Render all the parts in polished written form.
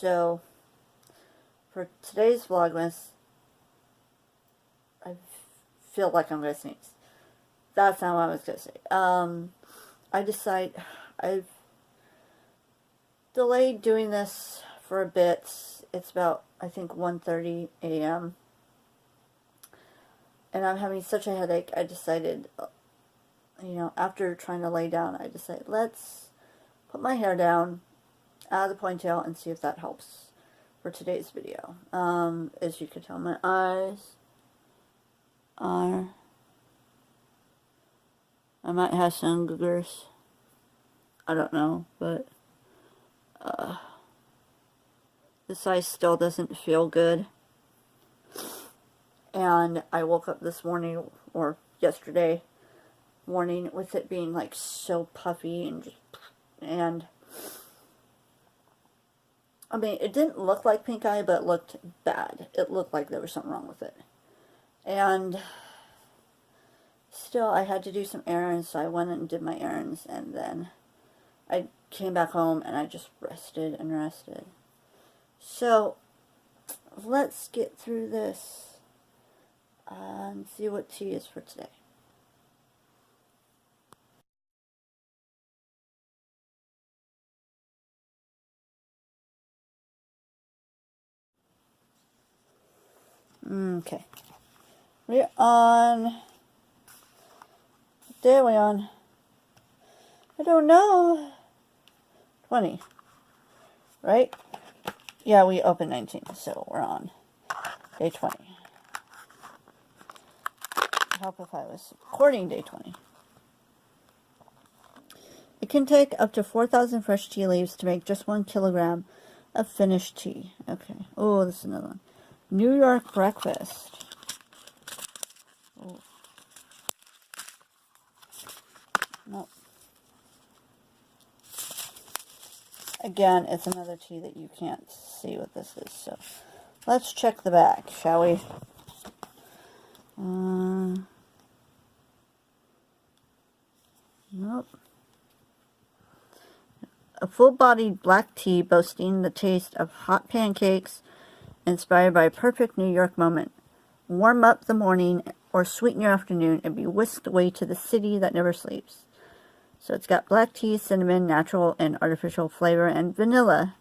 So, for today's vlogmas, I feel like I'm going to sneeze. That's not what I was going to say. I've delayed doing this for a bit. It's about, I think, 1:30 a.m. And I'm having such a headache, I decided, after trying to lay down, I decided, let's put my hair down, out of the ponytail, and see if that helps for today's video. As you can tell, my eyes are, I might have some googers. I don't know, but this eye still doesn't feel good. And I woke up this morning, or yesterday morning, with it being like so puffy and I mean, it didn't look like pink eye, but it looked bad. It looked like there was something wrong with it. And still, I had to do some errands, so I went and did my errands, and then I came back home and I just rested and rested. So, let's get through this and see what tea is for today. Okay. We're on... What day are we on? I don't know. 20. Right? Yeah, we opened 19, so we're on day 20. I'd help if I was recording day 20. It can take up to 4,000 fresh tea leaves to make just 1 kilogram of finished tea. Okay. Oh, this is another one. New York breakfast. Oh. Nope. Again, it's another tea that you can't see what this is, so let's check the back, shall we? Nope. A full-bodied black tea boasting the taste of hot pancakes, inspired by a perfect New York moment. Warm up the morning or sweeten your afternoon and be whisked away to the city that never sleeps. So it's got black tea, cinnamon, natural and artificial flavor, and vanilla.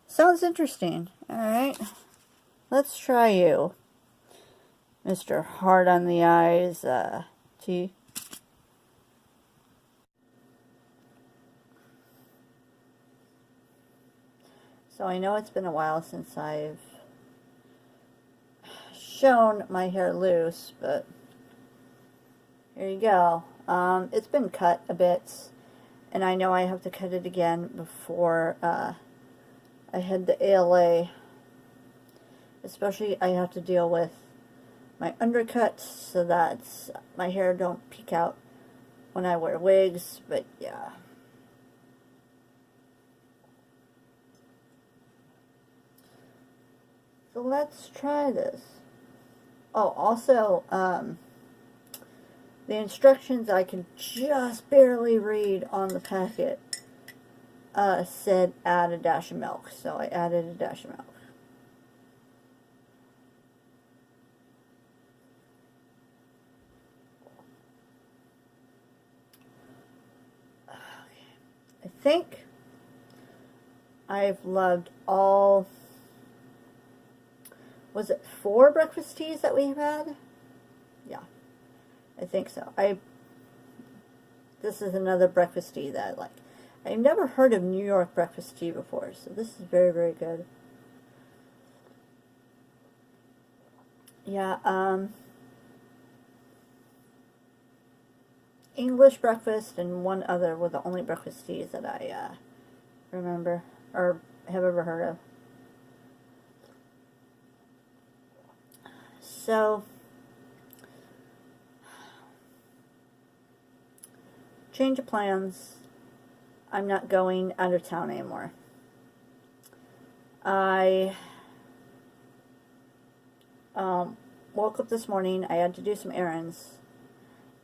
Sounds interesting. Alright. Let's try you, Mr. Hard on the Eyes tea. So I know it's been a while since I've shown my hair loose, but here you go. It's been cut a bit, and I know I have to cut it again before I head to ALA. Especially, I have to deal with my undercuts so that my hair don't peek out when I wear wigs, but yeah. So let's try this. Oh, also, the instructions I can just barely read on the packet said add a dash of milk, so I added a dash of milk. Okay. I think I've loved all... Was it 4 breakfast teas that we've had? Yeah, I think so. This is another breakfast tea that I like. I've never heard of New York breakfast tea before, so this is very, very good. Yeah, English breakfast and one other were the only breakfast teas that I remember or have ever heard of. So, change of plans. I'm not going out of town anymore. I woke up this morning. I had to do some errands.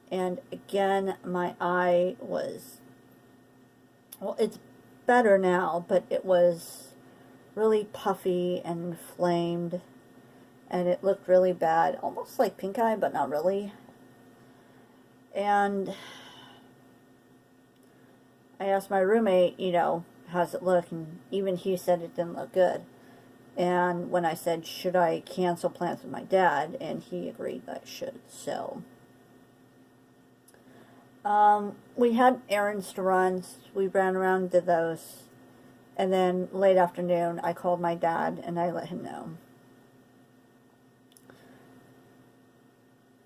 And again, my eye was, well, it's better now, but it was really puffy and inflamed, and it looked really bad, almost like pink eye, but not really. And I asked my roommate, you know, how's it look, and even he said it didn't look good. And when I said, should I cancel plans with my dad, and he agreed that I should. So we had errands to run. We ran around and did those. And then late afternoon, I called my dad and I let him know.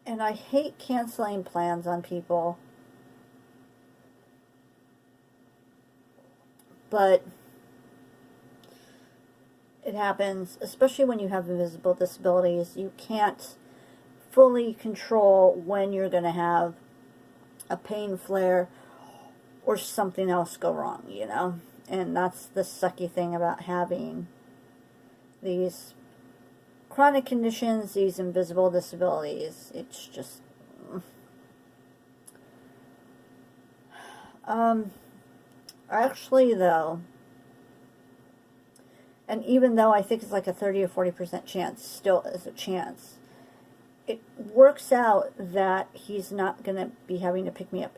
And I hate canceling plans on people, but it happens, especially when you have invisible disabilities. You can't fully control when you're going to have a pain flare or something else go wrong, you know? And that's the sucky thing about having these chronic conditions, these invisible disabilities. It's just... actually, though, and even though I think it's like a 30 or 40% chance, still is a chance, it works out that he's not going to be having to pick me up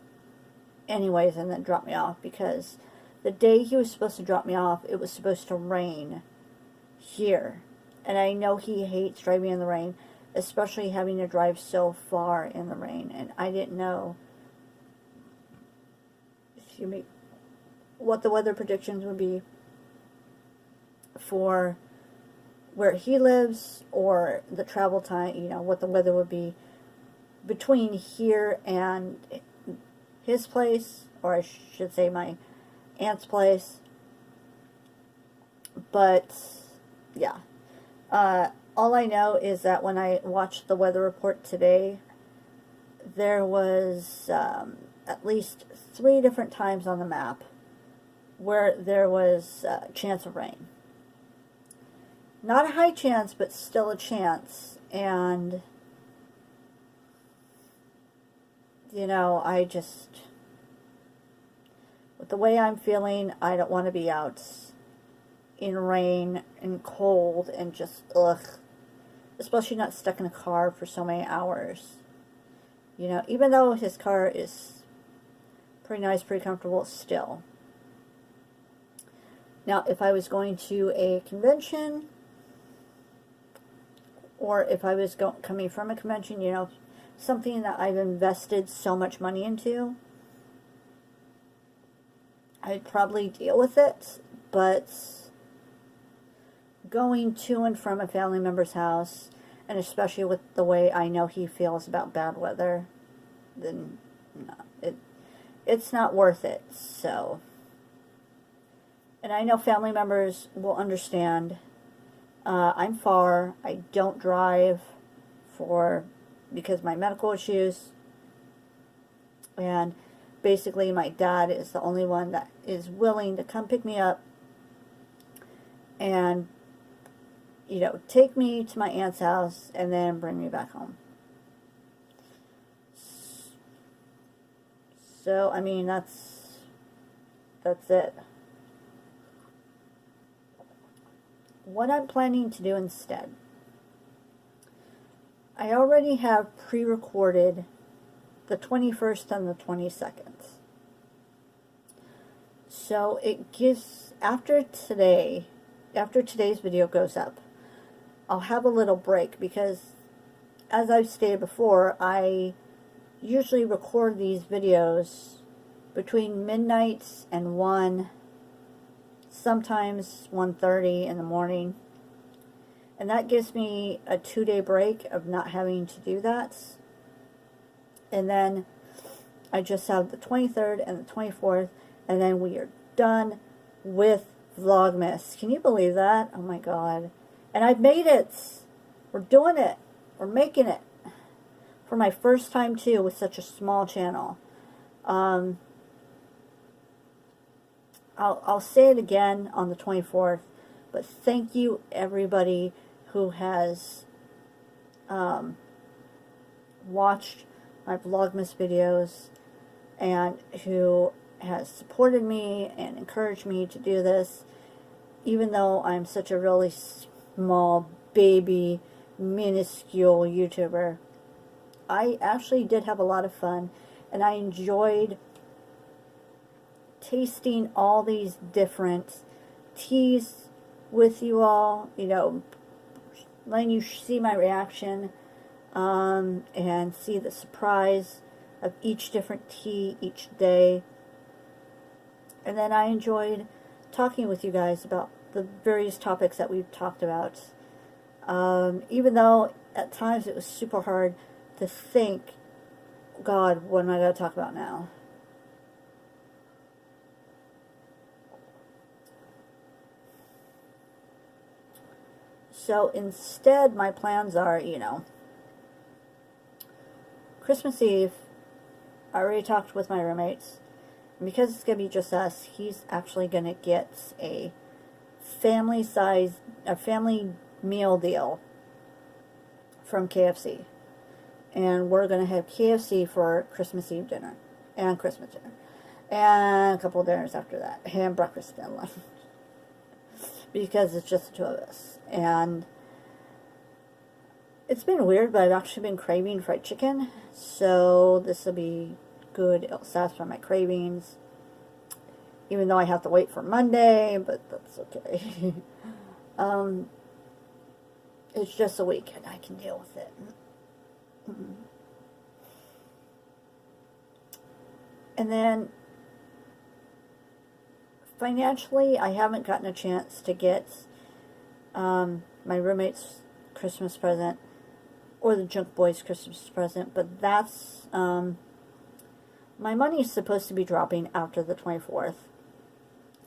anyways and then drop me off, because the day he was supposed to drop me off, it was supposed to rain here. And I know he hates driving in the rain, especially having to drive so far in the rain. And I didn't know, excuse me, what the weather predictions would be for where he lives, or the travel time, you know, what the weather would be between here and his place, or I should say my aunt's place. But yeah, all I know is that when I watched the weather report today, there was at least 3 different times on the map where there was a chance of rain. Not a high chance, but still a chance. And, you know, I just, with the way I'm feeling, I don't want to be out in rain and cold and just, ugh. Especially not stuck in a car for so many hours. You know, even though his car is pretty nice, pretty comfortable, still. Now, if I was going to a convention, or if I was coming from a convention, you know, something that I've invested so much money into, I'd probably deal with it. But going to and from a family member's house, and especially with the way I know he feels about bad weather, then no, it's not worth it. So, and I know family members will understand. I'm far. I don't drive because of my medical issues. And basically my dad is the only one that is willing to come pick me up and, you know, take me to my aunt's house and then bring me back home. So, I mean, that's it. What I'm planning to do instead, I already have pre-recorded the 21st and the 22nd. So it gives, after today's video goes up, I'll have a little break, because as I've stated before, I usually record these videos between midnight and 1, sometimes 1:30 in the morning. And that gives me a 2-day break of not having to do that. And then I just have the 23rd and the 24th, and then we are done with Vlogmas. Can you believe that? Oh my god. And I've made it. We're doing it. We're making it. For my first time too, with such a small channel. I'll say it again on the 24th, but thank you everybody who has watched my Vlogmas videos and who has supported me and encouraged me to do this. even though I'm such a really small, baby, minuscule YouTuber, I actually did have a lot of fun, and I enjoyed tasting all these different teas with you all, you know, letting you see my reaction, and see the surprise of each different tea each day. And then I enjoyed talking with you guys about the various topics that we've talked about. Even though at times it was super hard to think, God, what am I going to talk about now? So instead, my plans are, you know, Christmas Eve, I already talked with my roommates. And because it's going to be just us, he's actually going to get a family meal deal from KFC. And we're going to have KFC for Christmas Eve dinner and Christmas dinner. And a couple of dinners after that. And breakfast and lunch. Because it's just the two of us. And it's been weird, but I've actually been craving fried chicken. So this will be good. It'll satisfy my cravings. Even though I have to wait for Monday, but that's okay. It's just a week and I can deal with it. And then financially, I haven't gotten a chance to get my roommate's Christmas present or the Junk Boys Christmas present, but that's my money is supposed to be dropping after the 24th,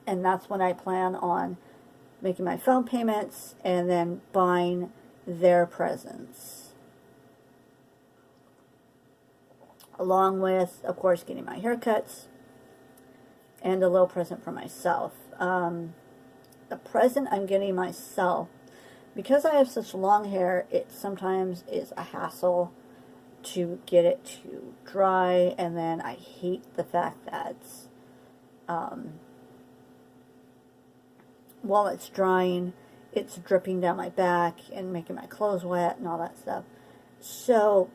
and that's when I plan on making my phone payments and then buying their presents, along with, of course, getting my haircuts and a little present for myself. The present I'm getting myself, because I have such long hair, it sometimes is a hassle to get it to dry, and then I hate the fact that while it's drying, it's dripping down my back and making my clothes wet and all that stuff. So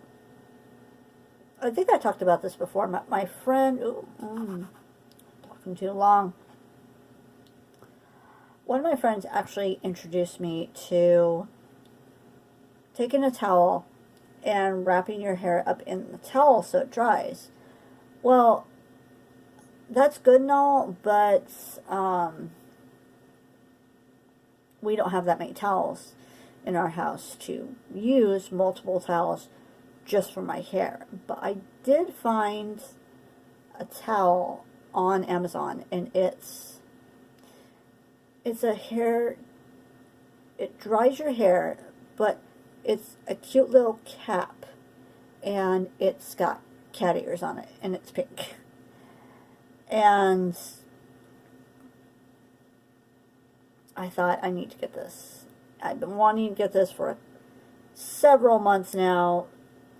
I think I talked about this before. My friend, talking too long. One of my friends actually introduced me to taking a towel and wrapping your hair up in the towel so it dries. Well, that's good and all, but we don't have that many towels in our house to use multiple towels just for my hair. But I did find a towel on Amazon, and it's a hair, it dries your hair, but it's a cute little cap, and it's got cat ears on it, and it's pink. And I thought, I need to get this. I've been wanting to get this for several months now.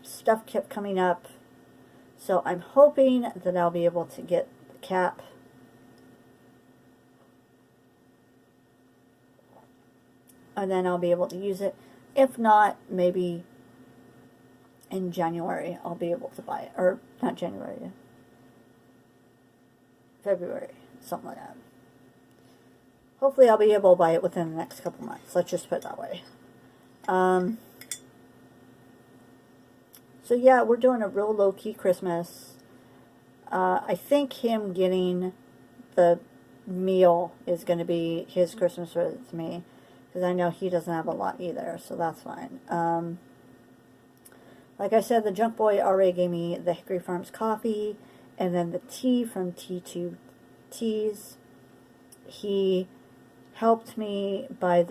Stuff kept coming up. So I'm hoping that I'll be able to get the cap. And then I'll be able to use it. If not, maybe in January I'll be able to buy it. Or, not January. February. Something like that. Hopefully I'll be able to buy it within the next couple months. Let's just put it that way. So yeah, we're doing a real low-key Christmas. I think him getting the meal is going to be his Christmas present to me. Because I know he doesn't have a lot either, so that's fine. Like I said, the Junk Boy already gave me the Hickory Farms coffee, and then the tea from T2 Teas. He helped me buy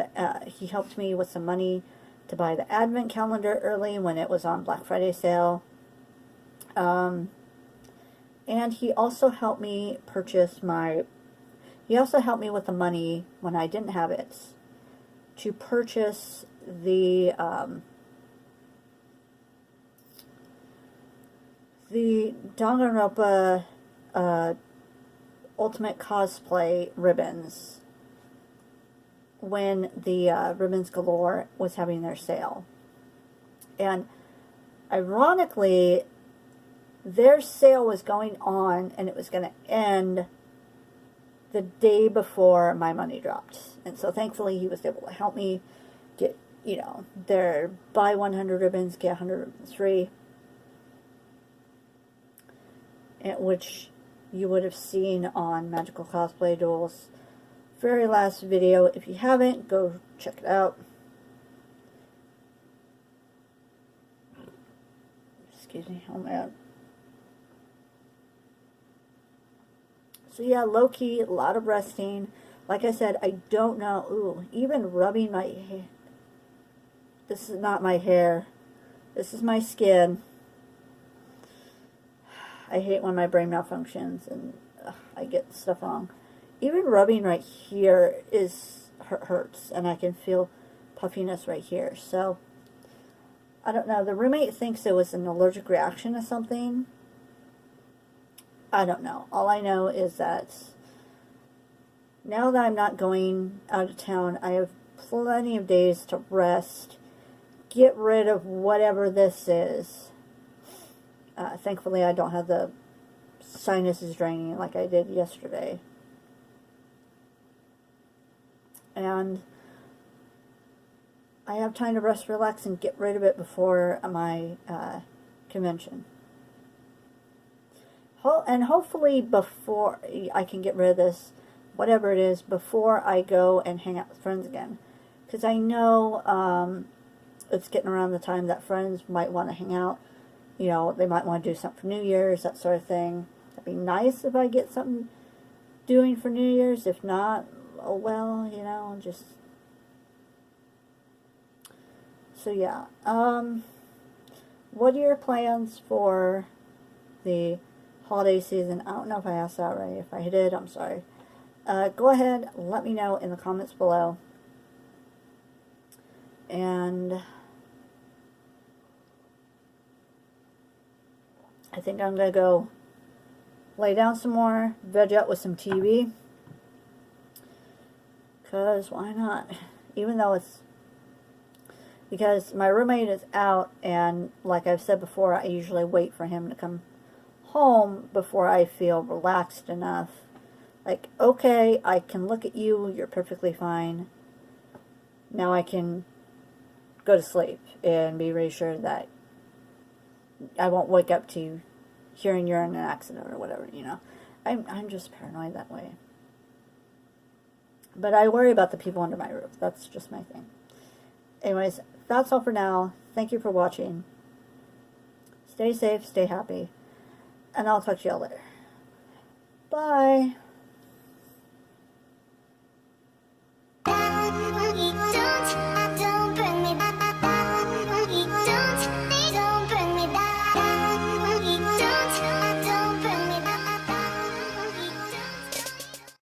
he helped me with some money to buy the Advent calendar early when it was on Black Friday sale. And he also helped me purchase he also helped me with the money when I didn't have it to purchase the Danganronpa Ultimate Cosplay ribbons when the Ribbons Galore was having their sale. And ironically, their sale was going on and it was going to end the day before my money dropped. And so thankfully he was able to help me get, you know, their buy 100 ribbons, get 100 ribbons free. Which you would have seen on Magical Cosplay Duels' very last video. If you haven't, go check it out. Excuse me, oh man. So yeah, low-key, a lot of resting. Like I said, I don't know, ooh, even rubbing my hair. This is not my hair. This is my skin. I hate when my brain malfunctions and I get stuff wrong. Even rubbing right here hurts, and I can feel puffiness right here. So, I don't know. The roommate thinks it was an allergic reaction to something. I don't know. All I know is that now that I'm not going out of town, I have plenty of days to rest, get rid of whatever this is. Thankfully, I don't have the sinuses draining like I did yesterday. And I have time to rest, relax, and get rid of it before my convention. And hopefully before I can get rid of this, whatever it is, before I go and hang out with friends again. Because I know it's getting around the time that friends might want to hang out. You know, they might want to do something for New Year's, that sort of thing. It'd be nice if I get something doing for New Year's. If not, oh well, you know, just... So yeah, what are your plans for the holiday season? I don't know if I asked that already. If I did, I'm sorry. Go ahead, let me know in the comments below. And I think I'm going to go lay down some more, veg up with some TV. Because why not? Even though it's... Because my roommate is out, and like I've said before, I usually wait for him to come home before I feel relaxed enough. Like, okay, I can look at you, you're perfectly fine. Now I can go to sleep and be reassured that I won't wake up to hearing you're in an accident or whatever, you know. I'm just paranoid that way. But I worry about the people under my roof. That's just my thing. Anyways, that's all for now. Thank you for watching. Stay safe, stay happy, and I'll talk to y'all later. Bye.